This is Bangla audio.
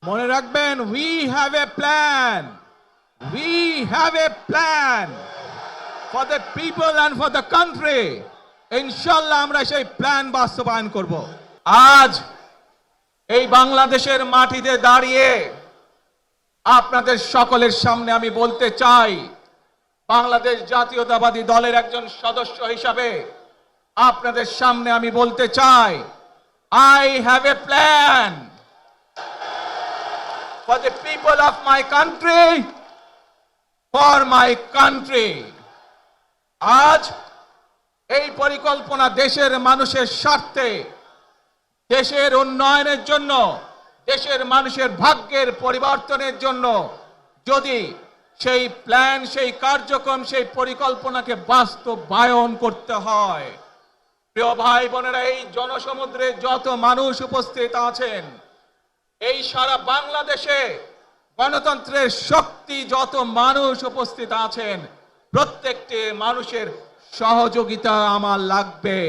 মনে রাখবেন, we have a plan. We have a plan for the people and for the country. ইনশাআল্লাহ আমরা সেই প্ল্যান বাস্তবায়ন করব। আজ এই বাংলাদেশের মাটিতে দাঁড়িয়ে আপনাদের সকলের সামনে আমি বলতে চাই, বাংলাদেশ জাতীয়তাবাদী দলের একজন সদস্য হিসাবে আপনাদের সামনে আমি বলতে চাই, I have a plan for the people of my country, for my country. আজ এই পরিকল্পনা দেশের মানুষের স্বার্থে, দেশের উন্নয়নের জন্য, দেশের মানুষের ভাগ্যের পরিবর্তনের জন্য যদি সেই প্ল্যান, সেই কার্যক্রম, সেই পরিকল্পনাকে বাস্তবায়ন করতে হয়, প্রিয় ভাই বোনেরা, এই জনসমুদ্রে যত মানুষ উপস্থিত আছেন, এই সারা বাংলাদেশে গণতন্ত্রের শক্তি যত মানুষ উপস্থিত আছেন, প্রত্যেকটি মানুষের সহযোগিতা আমার লাগবে।